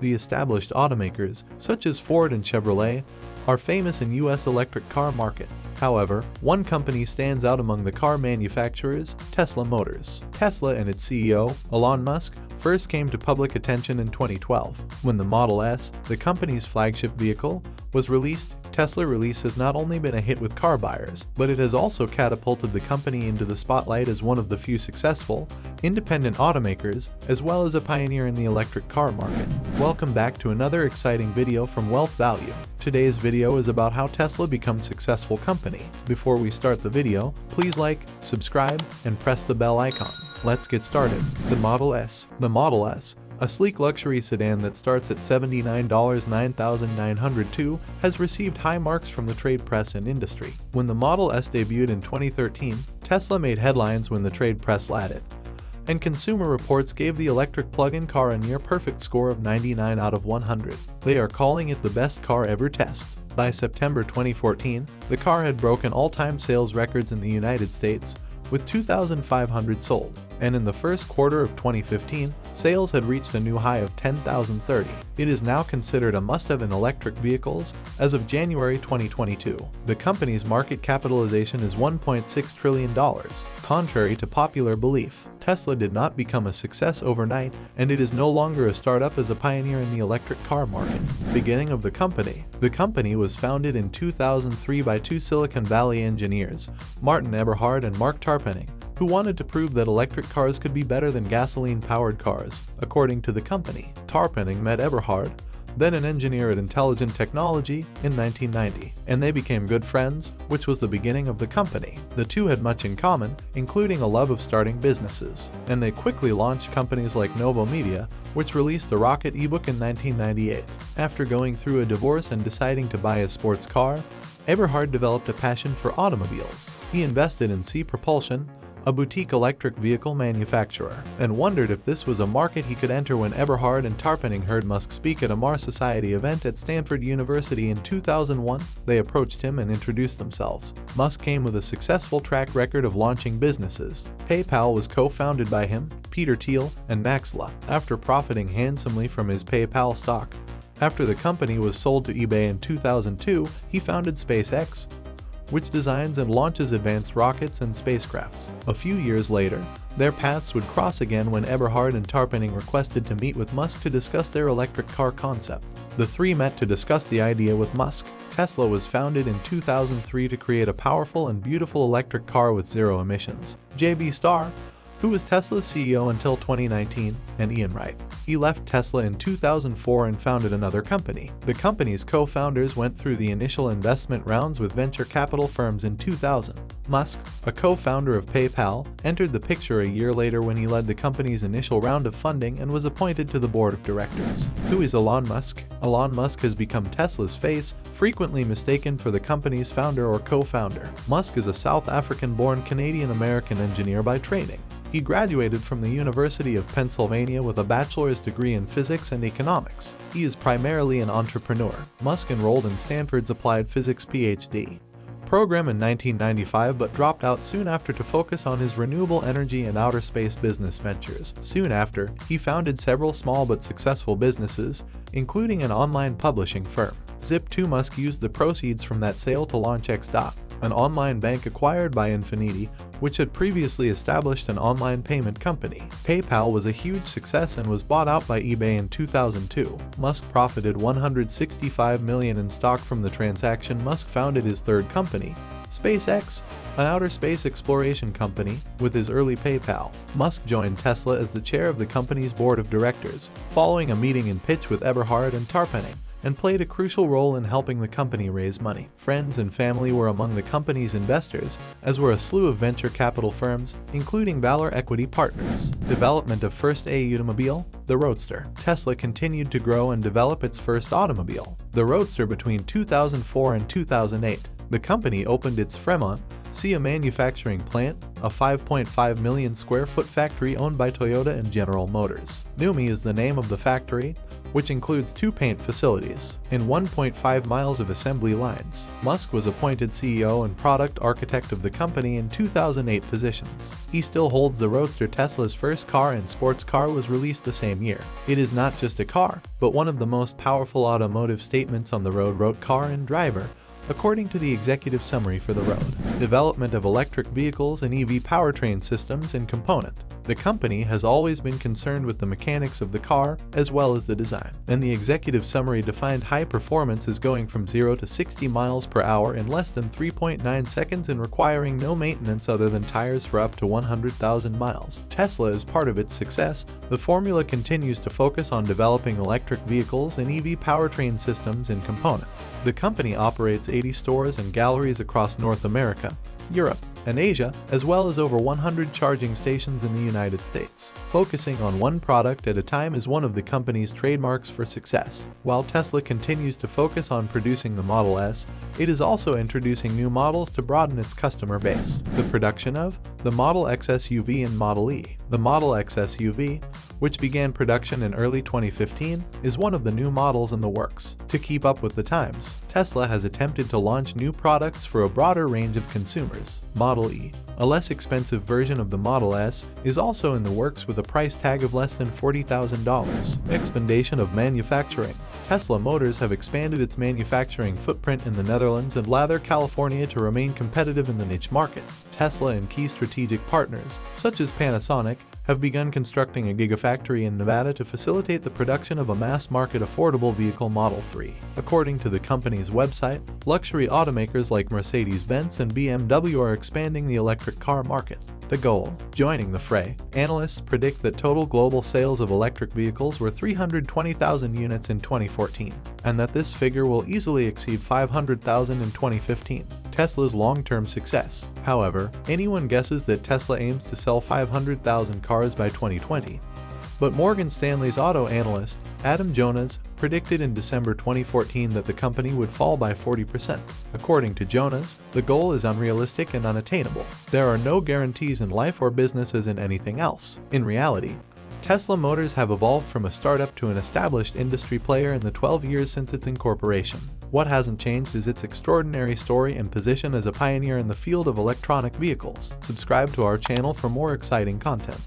The established automakers, such as Ford and Chevrolet, are famous in U.S. electric car market. However, one company stands out among the car manufacturers, Tesla Motors. Tesla and its CEO, Elon Musk, first came to public attention in 2012. When the Model S, the company's flagship vehicle, was released. Tesla release has not only been a hit with car buyers, but it has also catapulted the company into the spotlight as one of the few successful, independent automakers, as well as a pioneer in the electric car market. Welcome back to another exciting video from Wealthvalue. Today's video is about how Tesla becomes a successful company. Before we start the video, please like, subscribe, and press the bell icon. Let's get started. The Model S. The Model S, a sleek luxury sedan that starts at $79,902, has received high marks from the trade press and industry. When the Model S debuted in 2013, Tesla made headlines when the trade press lauded it, and Consumer Reports gave the electric plug-in car a near-perfect score of 99 out of 100. They are calling it the best car ever test. By September 2014, the car had broken all-time sales records in the United States, with 2,500 sold, and in the first quarter of 2015, sales had reached a new high of 10,030. It is now considered a must-have in electric vehicles as of January 2022. The company's market capitalization is $1.6 trillion. Contrary to popular belief, Tesla did not become a success overnight, and it is no longer a startup as a pioneer in the electric car market. Beginning of the company. The company was founded in 2003 by two Silicon Valley engineers, Martin Eberhard and Mark Tarpenning, who wanted to prove that electric cars could be better than gasoline-powered cars. According to the company, Tarpenning met Eberhard, then an engineer at Intelligent Technology, in 1990, and they became good friends, which was the beginning of the company. The two had much in common, including a love of starting businesses, and they quickly launched companies like Novo Media, which released the Rocket ebook in 1998. After going through a divorce and deciding to buy a sports car, Eberhard developed a passion for automobiles. He invested in C Propulsion, a boutique electric vehicle manufacturer, and wondered if this was a market he could enter when Eberhard and Tarpenning heard Musk speak at a Mars Society event at Stanford University in 2001. They approached him and introduced themselves. Musk came with a successful track record of launching businesses. PayPal was co-founded by him, Peter Thiel, and Max La, after profiting handsomely from his PayPal stock. After the company was sold to eBay in 2002, he founded SpaceX, which designs and launches advanced rockets and spacecrafts. A few years later, their paths would cross again when Eberhard and Tarpenning requested to meet with Musk to discuss their electric car concept. The three met to discuss the idea with Musk. Tesla was founded in 2003 to create a powerful and beautiful electric car with zero emissions. J.B. Starr, who was Tesla's CEO until 2019, and Ian Wright. He left Tesla in 2004 and founded another company. The company's co-founders went through the initial investment rounds with venture capital firms in 2000. Musk, a co-founder of PayPal, entered the picture a year later when he led the company's initial round of funding and was appointed to the board of directors. Who is Elon Musk? Elon Musk has become Tesla's face, frequently mistaken for the company's founder or co-founder. Musk is a South African-born Canadian-American engineer by training. He graduated from the University of Pennsylvania with a bachelor's degree in physics and economics. He is primarily an entrepreneur. Musk enrolled in Stanford's Applied Physics PhD program in 1995 but dropped out soon after to focus on his renewable energy and outer space business ventures. Soon after, he founded several small but successful businesses, including an online publishing firm. Zip2. Musk used the proceeds from that sale to launch X.Dot, an online bank acquired by Infinity, which had previously established an online payment company. PayPal was a huge success and was bought out by eBay in 2002. Musk profited $165 million in stock from the transaction. Musk founded his third company, SpaceX, an outer space exploration company, with his early PayPal. Musk joined Tesla as the chair of the company's board of directors, following a meeting and pitch with Eberhard and Tarpenning, and played a crucial role in helping the company raise money. Friends and family were among the company's investors, as were a slew of venture capital firms, including Valor Equity Partners. Development of first automobile, the Roadster. Tesla continued to grow and develop its first automobile, the Roadster, between 2004 and 2008. The company opened its Fremont, a manufacturing plant, a 5.5 million square foot factory owned by Toyota and General Motors. NUMMI is the name of the factory, which includes 2 paint facilities and 1.5 miles of assembly lines. Musk was appointed CEO and product architect of the company in 2008 positions. He still holds the Roadster. Tesla's first car and sports car was released the same year. It is not just a car, but one of the most powerful automotive statements on the road. Wrote car and driver, according to the executive summary for the road. Development of electric vehicles and EV powertrain systems and component. The company has always been concerned with the mechanics of the car as well as the design, and the executive summary defined high performance as going from 0 to 60 miles per hour in less than 3.9 seconds and requiring no maintenance other than tires for up to 100,000 miles. Tesla is part of its success. The formula continues to focus on developing electric vehicles and EV powertrain systems and component. The company operates 80 stores and galleries across North America, Europe, and Asia, as well as over 100 charging stations in the United States. Focusing on one product at a time is one of the company's trademarks for success. While Tesla continues to focus on producing the Model S, it is also introducing new models to broaden its customer base. The production of the Model X SUV and Model E. The Model X SUV, which began production in early 2015, is one of the new models in the works. To keep up with the times, Tesla has attempted to launch new products for a broader range of consumers. Model E, a less expensive version of the Model S, is also in the works with a price tag of less than $40,000. Expansion of manufacturing. Tesla Motors have expanded its manufacturing footprint in the Netherlands and Lather, California to remain competitive in the niche market. Tesla and key strategic partners, such as Panasonic, have begun constructing a gigafactory in Nevada to facilitate the production of a mass-market affordable vehicle Model 3. According to the company's website, luxury automakers like Mercedes-Benz and BMW are expanding the electric car market. The goal: joining the fray. Analysts predict that total global sales of electric vehicles were 320,000 units in 2014, and that this figure will easily exceed 500,000 in 2015. Tesla's long-term success. However, anyone guesses that Tesla aims to sell 500,000 cars by 2020. But Morgan Stanley's auto analyst, Adam Jonas, predicted in December 2014 that the company would fall by 40%. According to Jonas, the goal is unrealistic and unattainable. There are no guarantees in life or business as in anything else. In reality, Tesla Motors have evolved from a startup to an established industry player in the 12 years since its incorporation. What hasn't changed is its extraordinary story and position as a pioneer in the field of electronic vehicles. Subscribe to our channel for more exciting content.